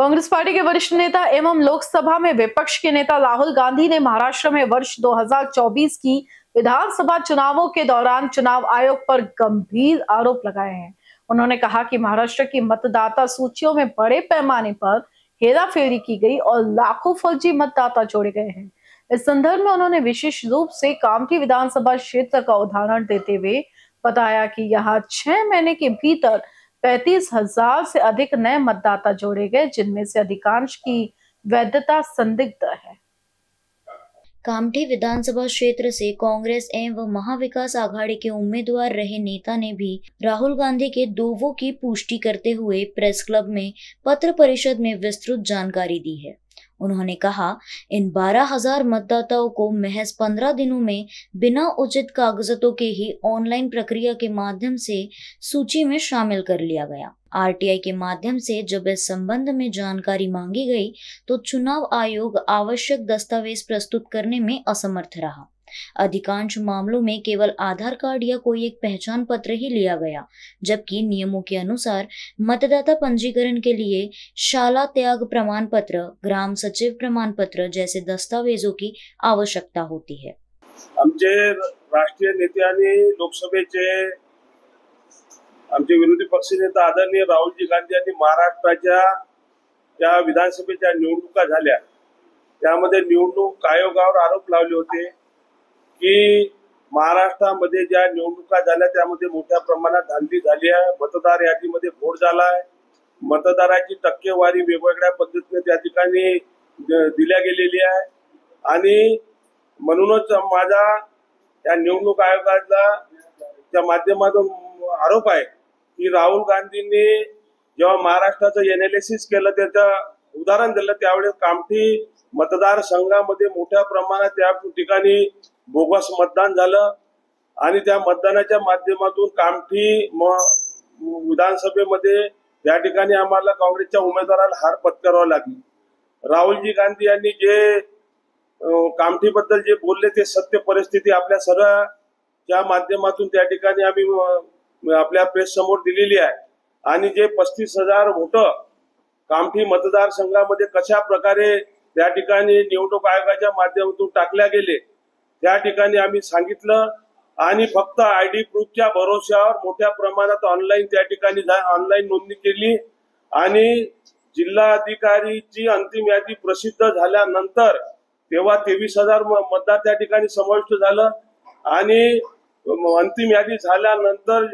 Congress party के वरिष्ठ नेता एवं लोकसभा में विपक्ष के नेता राहुल गांधी ने महाराष्ट्र में वर्ष 2024 की विधानसभा चुनावों के दौरान चुनाव आयोग पर गंभीर आरोप लगाए हैं। उन्होंने कहा कि महाराष्ट्र की मतदाता सूचियों में बड़े पैमाने पर हेराफेरी की गई और लाखों फर्जी मतदाता जोड़े गए हैं। इस संदर्भ में उन्होंने विशेष रूप से कामठी विधानसभा क्षेत्र का उदाहरण देते हुए बताया कि यहाँ 6 महीने के भीतर 35,000 से अधिक नए मतदाता जोड़े गए, जिनमें से अधिकांश की वैधता संदिग्ध है। कामठी विधानसभा क्षेत्र से कांग्रेस एवं महाविकास आघाड़ी के उम्मीदवार रहे नेता ने भी राहुल गांधी के दावों की पुष्टि करते हुए प्रेस क्लब में पत्र परिषद में विस्तृत जानकारी दी है। उन्होंने कहा, इन 12,000 मतदाताओं को महज 15 दिनों में बिना उचित कागजों के ही ऑनलाइन प्रक्रिया के माध्यम से सूची में शामिल कर लिया गया। आरटीआई के माध्यम से जब इस संबंध में जानकारी मांगी गई तो चुनाव आयोग आवश्यक दस्तावेज प्रस्तुत करने में असमर्थ रहा। अधिकांश मामलों में केवल आधार कार्ड या कोई एक पहचान पत्र ही लिया गया, जबकि नियमों के अनुसार मतदाता पंजीकरण के लिए शाला त्याग प्रमाण पत्र, ग्राम सचिव प्रमाण पत्र जैसे दस्तावेजों की आवश्यकता होती है। आमचे राष्ट्रीय नेते आणि लोकसभेचे आमचे विरोधी पक्षनेता आदरणीय राहुलजी गांधी यांनी महाराष्ट्राच्या ज्या विधानसभेच्या निवडणुका झाल्या त्यामध्ये निवडणूक आयोगावर आरोप लावले होते की महाराष्ट्रामध्ये ज्या निवडणुका झाल्या त्यामध्ये मोठ्या प्रमाणात धांदली झाली आहे, मतदार यादीमध्ये घोळ झाला आहे, मतदाराची टक्केवारी वेगवेगळ्या पद्धतीने त्या ठिकाणी दिल्या गेलेली आहे आणि म्हणूनच माझा या निवडणूक आयोगाच्या माध्यमातून आरोप आहे की राहुल गांधींनी जेव्हा महाराष्ट्राचं एनालिसिस केलं, त्याचं उदाहरण दिलं, त्यावेळेस कामठी मतदारसंघामध्ये मोठ्या प्रमाणात त्या ठिकाणी बोगस मतदान झालं आणि त्या मतदानाच्या माध्यमातून कामठी विधानसभेमध्ये त्या ठिकाणी आम्हाला काँग्रेसच्या उमेदवाराला हार पत्करावा लागली। राहुलजी गांधी यांनी जे कामठीबद्दल जे बोलले ते सत्य परिस्थिती आपल्या सर्वच्या माध्यमातून त्या ठिकाणी आम्ही आपल्या प्रेस समोर दिलेली आहे आणि जे 35,000 वोट कामठी मतदारसंघामध्ये कशा प्रकारे त्या ठिकाणी निवडणूक आयोगाच्या माध्यमातून टाकल्या गेले त्या ठिकाणी आम्ही सांगितलं आणि फक्त आयडी प्रूफच्या भरोश्यावर मोठ्या प्रमाणात ऑनलाईन त्या ठिकाणी ऑनलाईन नोंदणी केली आणि जिल्हाधिकारीची अंतिम यादी प्रसिद्ध झाल्यानंतर तेव्हा 23,000 मतदार त्या ठिकाणी समाविष्ट झालं आणि अंतिम यादी झाल्यानंतर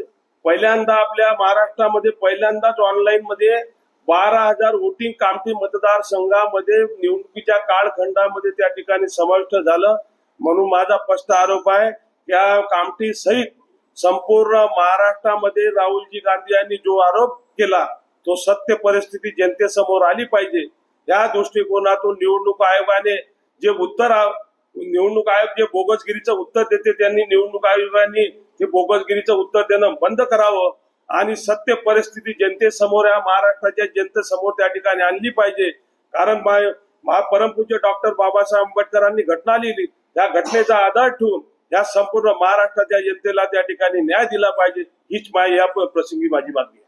पहिल्यांदा आपल्या महाराष्ट्रामध्ये पहिल्यांदाच ऑनलाईन मध्ये 12,000 वोटिंग कामठी मतदारसंघामध्ये निवडणुकीच्या कालखंडामध्ये त्या ठिकाणी समाविष्ट झालं। म्हणून माझा स्पष्ट आरोप आहे या कामठी सहित संपूर्ण महाराष्ट्रामध्ये राहुलजी गांधी यांनी जो आरोप केला तो सत्य परिस्थिती जनतेसमोर आली पाहिजे। या दृष्टिकोनातून निवडणूक आयोगाने जे निवडणूक आयोग जे बोगसगिरीचं उत्तर देते त्यांनी निवडणूक आयोगाने ते बोगसगिरीचं उत्तर देणं बंद करावं आणि सत्य परिस्थिती जनतेसमोर या महाराष्ट्राच्या जनतेसमोर त्या ठिकाणी आणली पाहिजे। कारण परमपूज्य डॉक्टर बाबासाहेब आंबेडकरांनी घटना लिहिली, त्या घटनेचा आधार ठेवून या संपूर्ण महाराष्ट्राच्या जनतेला त्या ठिकाणी न्याय दिला पाहिजे हीच या प्रसंगी माझी मागणी आहे।